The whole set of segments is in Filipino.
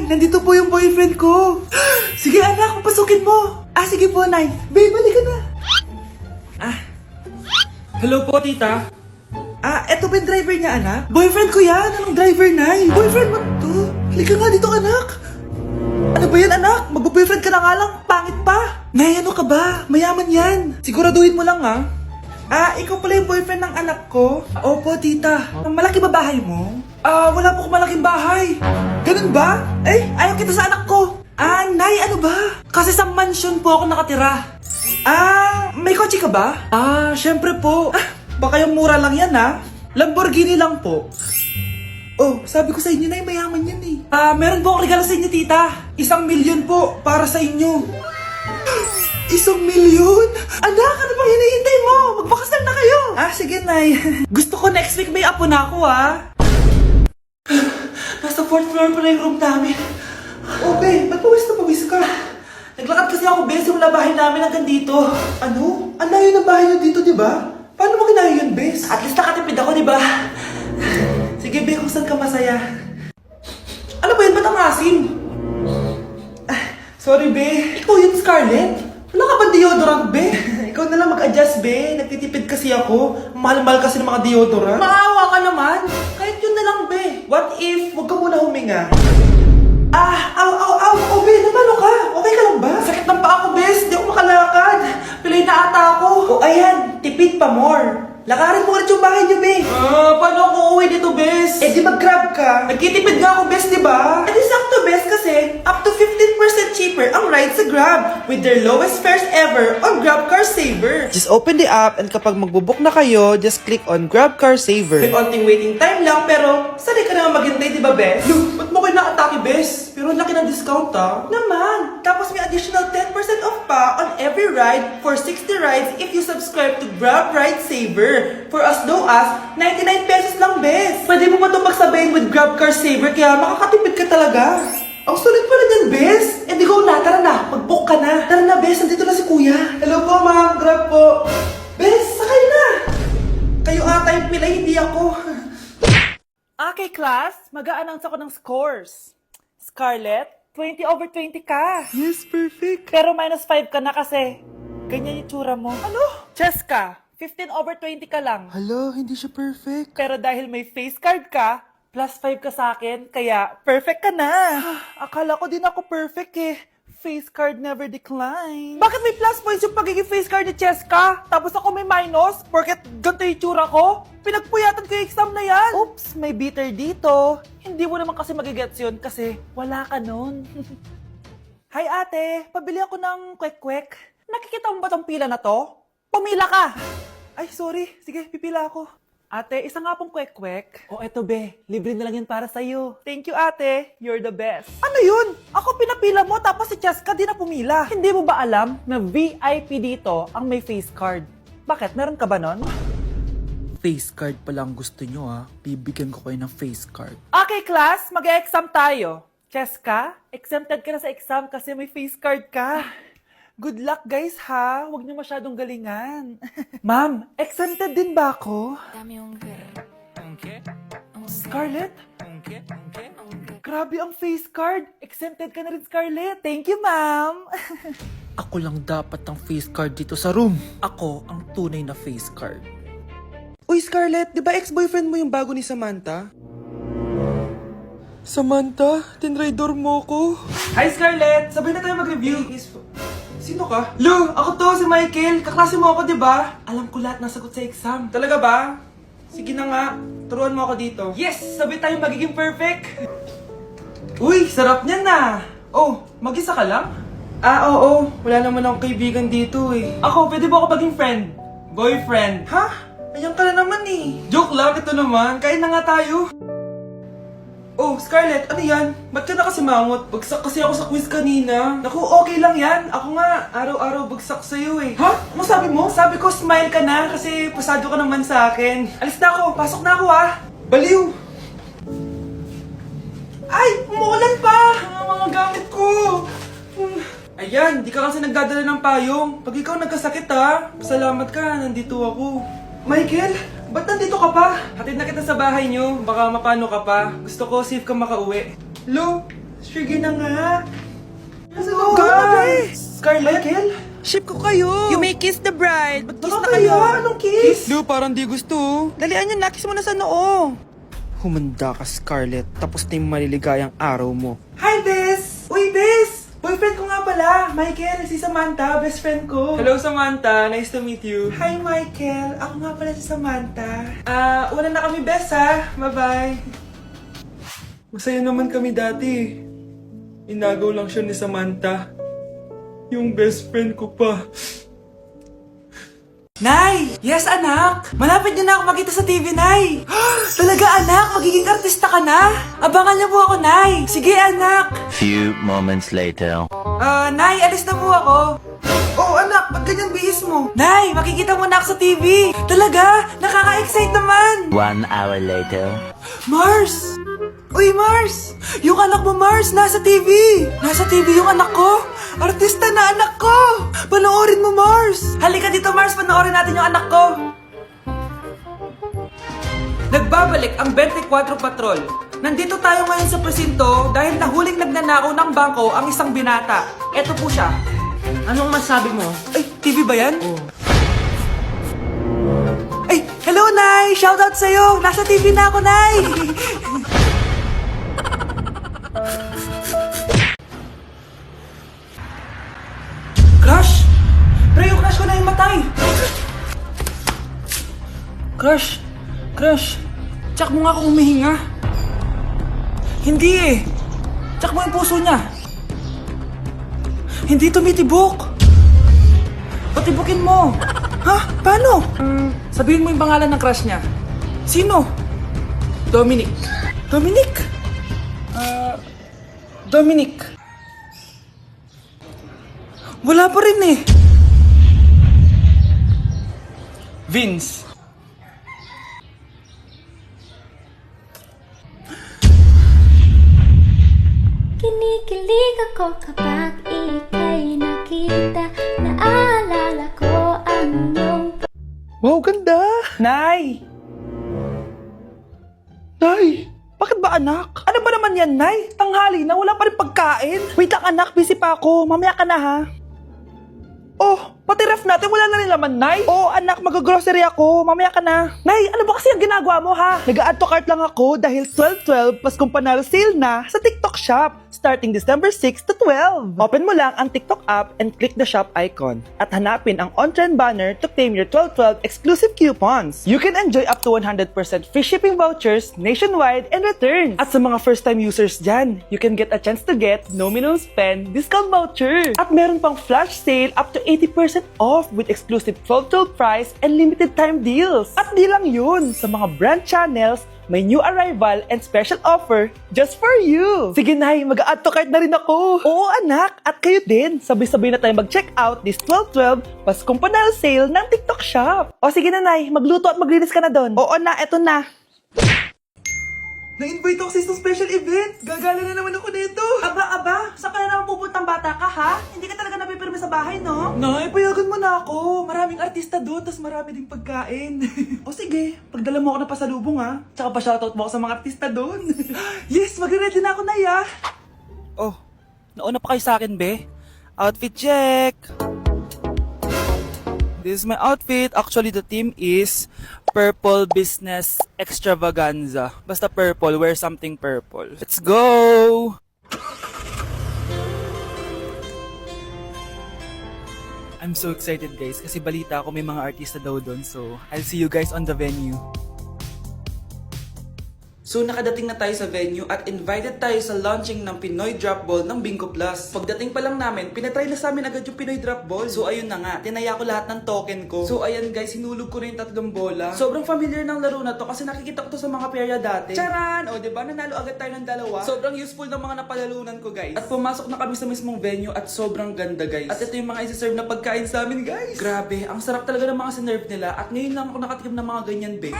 nandito po yung boyfriend ko. Sige anak, pasukin mo. Sige po, Nay. Babe, balik ka na. Hello po, tita. Eto ba yung driver niya, anak? Boyfriend ko yan. Anong driver, Nay? Boyfriend mo to? Halika nga dito, anak. Ano ba yan, anak? Magbo-boyfriend ka na nga lang. Pangit pa. Nay, ano ka ba? Mayaman yan. Siguraduhin mo lang, ha? Ikaw pala yung boyfriend ng anak ko? Opo, tita. Malaki ba bahay mo? Wala po akong malaking bahay. Ganun ba? Ayaw kita sa anak ko. Nay, ano ba? Kasi sa mansion po ako nakatira. May kotse ka ba? Syempre po. Baka yung mura lang yan, ha? Lamborghini lang po. Oh, sabi ko sa inyo na mayaman yan eh. Meron po akong regalo sa inyo, tita. 1,000,000 po para sa inyo. 1,000,000? Anak, ano bang hinihintay mo? Magpakasal na kayo. Sige, Nay. Gusto ko next week may apo na ako, Nasa 4th floor pa na yung room namin. Babe, ba't pawis na pawis ka? Naglakad kasi ako, Bes, yung bahay namin hanggang dito. Ano? Ang layo ng bahay nyo dito, di ba? Paano mo kinayo yun, Bes? At least nakatipid ako, di ba? Sige, Be, kung saan ka masaya. Ano ba yun? Ba't ang asim? Sorry, Be. Ikaw yun, Scarlett? Wala ka ba deodorant, Be? Ikaw na lang mag-adjust, Be. Nagtitipid kasi ako. Mahal-mahal kasi ng mga deodorant. Maawa ka naman. Kahit yun na lang, Be. What if, huwag ka muna huminga? Be, namalo ka? Okay ka lang ba? Sakit ng paa ko, Bes. Di ako makalakad. Pilay na ata ako. Ayan. Tipid pa more. Lakarin mo ulit yung bahay niyo, Be. Paano ako uuwi dito, Bes? Di mag-grab ka. Nagtitipid nga ako, Bes, di ba? Di sakto, Bes, kasi up to 15% cheaper ang ride sa Grab with their lowest fares ever on Grab Car Saver. Just open the app and kapag magbubook na kayo, just click on Grab Car Saver. May onting waiting time lang, pero sanay ka naman maghintay, di ba, Bes? Ba't mo kayo nakatake, Bes? Pero ang laki ng discount, Naman! Tapos may additional 10% off pa on every ride for 60 rides if you subscribe to Grab Ride Saver. For as low as 99 pesos lang, Bes. Pwede mo pa ito magsabayin with Grab Car Saver kaya makakatipid ka talaga. Ang sulit pala niyan, Bes. Di go na, tara na. Mag-book ka na. Tara na, Bes. Nandito na si Kuya. Hello po, ma'am. Grab po. Bes, sakay na. Kayo ata yung pilay, hindi ako. Okay, class. Mag-a-announce ako ng scores. Scarlett, 20/20 ka. Yes, perfect. Pero -5 ka na kasi ganyan yung tsura mo. Ano? Cheska, 15/20 ka lang. Hala, hindi siya perfect. Pero dahil may face card ka, +5 ka sa akin, kaya perfect ka na. Akala ko din ako perfect eh. Face card never decline. Bakit may plus points yung pagiging face card ni Cheska? Tapos ako may minus? Porket ganito yung tsura ko? Pinagpuyatan ko yung exam na yan. Oops, may bitter dito. Hindi mo naman kasi magigets yun kasi wala ka nun. Hi ate, pabili ako ng kwek-kwek. Nakikita mo ba tong pila na to? Pumila ka! Ay, sorry. Sige, pipila ako. Ate, isa nga pong kwek-kwek. Eto be. Libre na lang yun para sa'yo. Thank you, ate. You're the best. Ano yun? Ako pinapila mo tapos si Cheska di na pumila. Hindi mo ba alam na VIP dito ang may face card? Bakit? Meron ka ba nun? Face card pala ang gusto nyo Bibigyan ko kayo ng face card. Okay, class. Mag-e-exam tayo. Cheska, exempted ka na sa exam kasi may face card ka. Good luck guys Huwag niyo masyadong galingan. Ma'am, exempted din ba ako? Scarlett? Grabe ang face card. Exempted ka na rin, Scarlett. Thank you, ma'am. Ako lang dapat ang face card dito sa room. Ako ang tunay na face card. Uy, Scarlett, di ba ex-boyfriend mo yung bago ni Samantha? Samantha, tinraidor mo ko. Hi, Scarlett! Sabay na tayo mag-review. Sino ka? Lu, ako to, si Michael. Kaklase mo ako, di ba? Alam ko lahat ng sagot sa exam. Talaga ba? Sige na nga. Turuan mo ako dito. Yes! Sabay tayo magiging perfect. Uy, sarap niyan na. Mag-isa ka lang? Oo. Wala naman akong kaibigan dito eh. Ako, pwede ba ako maging friend? Boyfriend? Ha? Ayan ka na naman eh. Joke lang, ito naman. Kain na nga tayo. Scarlett, ano yan? Ba't ka na kasi mangot? Bagsak kasi ako sa quiz kanina. Naku, okay lang yan. Ako nga, araw-araw bagsak sa'yo eh. Ha? Ano sabi mo? Sabi ko, smile ka na kasi pasado ka naman sa akin. Alis na ako, pasok na ako Baliw! Ay, umuulan pa! Ang mga gamit ko! Ayan, di ka kasi nagdadala ng payong. Pag ikaw nagkasakit salamat ka, nandito ako. Michael, ba't nandito ka pa? Hatid na kita sa bahay niyo, baka mapano ka pa. Gusto ko safe ka makauwi. Lo, Sige na nga. Go na, be! Scarlett? Michael? Ship ko kayo! You may kiss the bride. Ba't kiss na Baka kayo? kaya? Anong kiss? Lu, parang di gusto. Dalian nyo na, kiss mo na sa noo. Humanda ka, Scarlett. Tapos na yung maliligayang araw mo. Hi, Bes! Uy, Bes! Boyfriend ko nga pala, Michael, si Samantha, best friend ko. Hello, Samantha. Nice to meet you. Hi, Michael. Ako nga pala si Samantha. Una na kami, bes, ha? Bye-bye. Masaya naman kami dati. Inagaw lang siya ni Samantha. Yung best friend ko pa. Nay! Yes, anak! Malapit niyo na ako makita sa TV, Nay! Talaga, anak? Magiging artista ka na? Abangan niyo po ako, Nay! Sige, anak! Few moments later. Nay, alis na po ako. Oh, anak, ba't ganyan bihis mo? Nay, makikita mo na ako sa TV! Talaga? Nakaka-excite naman! 1 hour later. Mars! Uy, Mars! Yung anak mo, Mars, nasa TV! Nasa TV yung anak ko! Artista na anak ko! Panoorin mo, Mars! Halika dito, Mars, panoorin natin yung anak ko! Nagbabalik ang 24 Patrol. Nandito tayo ngayon sa presinto dahil nahuling nagnanakaw ng bangko ang isang binata. Eto po siya. Anong masabi mo? Ay, TV ba yan? Ay, hello, Nay! Shoutout sa'yo! Nasa TV na ako, Nay! Crush! Pre, yung crush ko na yung matay! Crush! Crush! Tsak mo nga ako humihinga! Hindi eh! Tsak mo yung puso niya! Hindi tumitibok! Patibukin mo! Ha? Paano? Sabihin mo yung pangalan ng crush niya. Sino? Dominic. Dominic? Dominic. Wala pa rin eh. Vince. Kinikilig ako kapag ika'y nakita. Naalala ko ang iyong Wow, ganda! Nay! Nay! Bakit ba anak? Ano ba naman yan, Nay? Tanghali na, wala pa rin pagkain. Wait lang anak, busy pa ako. Mamaya ka na ha. Oh, pati ref natin wala na rin laman, Nay. Oh, anak, mag-grocery ako. Mamaya ka na. Nay, ano ba kasi ang ginagawa mo ha? Nag-add to cart lang ako dahil 12/12 Paskong Panalo sale na sa TikTok Shop starting December 6 to 12. Open mo lang ang TikTok app and click the shop icon at hanapin ang on-trend banner to claim your 12/12 exclusive coupons. You can enjoy up to 100% free shipping vouchers nationwide and returns. At sa mga first-time users dyan, you can get a chance to get no minimum spend discount voucher. At meron pang flash sale up to 80% off with exclusive 12/12 price and limited time deals. At di lang yun, sa mga brand channels, may new arrival and special offer just for you. Sige, Nay, mag-add to cart na rin ako. Oo, anak. At kayo din. Sabay-sabay na tayo mag-check out this 12/12 Paskong Panalo sale ng TikTok Shop. O sige na, Nay. Magluto at maglinis ka na doon. Oo na, eto na. Na-invite ako sa isang special event. Gagala na naman ako dito. Aba. Saan ka na naman pupuntang bata ka, ha? Hindi ka talaga napipirme sa bahay, no? Nay, payagan mo na ako. Maraming artista doon, tas marami ding pagkain. O sige, pagdala mo ako ng pasalubong, ha? Tsaka pa-shoutout mo ako sa mga artista doon. Yes, magre-ready na ako, Nay, ha? Oh, nauna pa kayo sa akin, be. Outfit check. This is my outfit. Actually, the theme is Purple Business Extravaganza. Basta purple, wear something purple. Let's go! I'm so excited, guys, kasi balita ko may mga artista daw doon. So, I'll see you guys on the venue. So nakadating na tayo sa venue at invited tayo sa launching ng Pinoy Drop Ball ng Bingo Plus. Pagdating pa lang namin, pinatry na sa amin agad yung Pinoy Drop Ball. So ayun na nga, tinaya ko lahat ng token ko. So ayan guys, hinulog ko na yung 3 bola. Sobrang familiar ng laro na to kasi nakikita ko to sa mga perya dati. Charan! O diba, nanalo agad tayo ng 2. Sobrang useful ng mga napalalunan ko guys. At pumasok na kami sa mismong venue at sobrang ganda guys. At ito yung mga isi-serve na pagkain sa amin guys. Grabe, ang sarap talaga ng mga sinerve nila at ngayon lang ako nakatikim ng mga ganyan babe.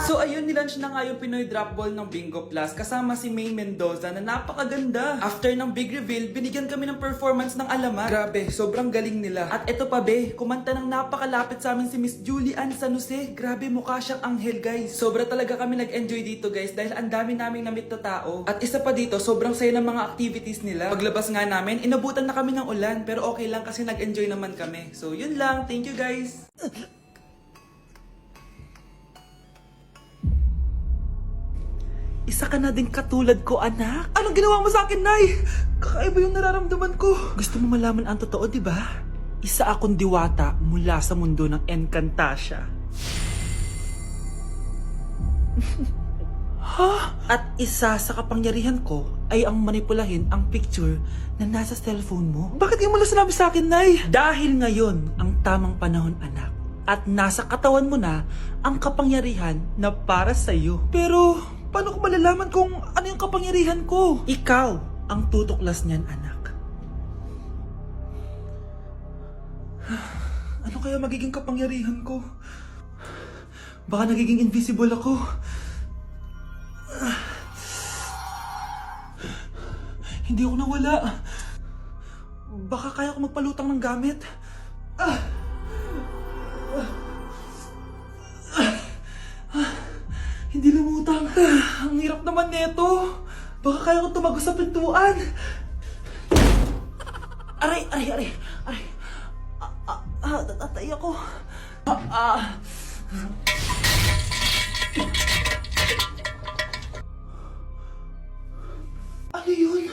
So ayun, nilaunch na nga yung Pinoy Drop Ball ng Bingo Plus kasama si May Mendoza na napakaganda. After ng big reveal, binigyan kami ng performance ng alamat. Grabe, sobrang galing nila. At eto pa be, kumanta ng napakalapit sa amin si Miss Julie Ann San Jose. Grabe, mukha siyang anghel guys. Sobra talaga kami nag-enjoy dito guys dahil ang dami naming na-meet na tao. At isa pa dito, sobrang saya ng mga activities nila. Paglabas nga namin, inabutan na kami ng ulan pero okay lang kasi nag-enjoy naman kami. So yun lang, thank you guys. Isa ka na din katulad ko, anak. Anong ginawa mo sa akin, Nay? Kakaiba yung nararamdaman ko. Gusto mo malaman ang totoo, di ba? Isa akong diwata mula sa mundo ng Encantasia. Ha? At isa sa kapangyarihan ko ay ang manipulahin ang picture na nasa cellphone mo. Bakit yung mo lang sinabi sa akin, Nay? Dahil ngayon ang tamang panahon, anak. At nasa katawan mo na ang kapangyarihan na para sa'yo. Pero paano ko malalaman kung ano yung kapangyarihan ko? Ikaw ang tutuklas niyan, anak. Ano kaya magiging kapangyarihan ko? Baka nagiging invisible ako. Hindi ako nawala. Baka kaya ko magpalutang ng gamit. Hindi lumutang. Ang hirap naman nito. Baka kaya ko tumagos sa pintuan. Aray. Tatay ako. Ano yun?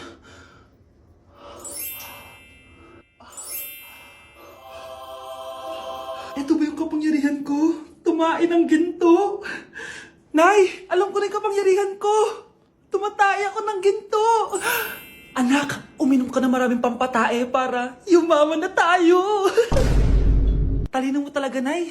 Ito ba yung kapangyarihan ko? Tumain ng ginto? Nay, alam ko na yung kapangyarihan ko. Tumatay ako ng ginto. Anak, uminom ka na maraming pampatae para yumaman na tayo. Talino mo talaga, Nay.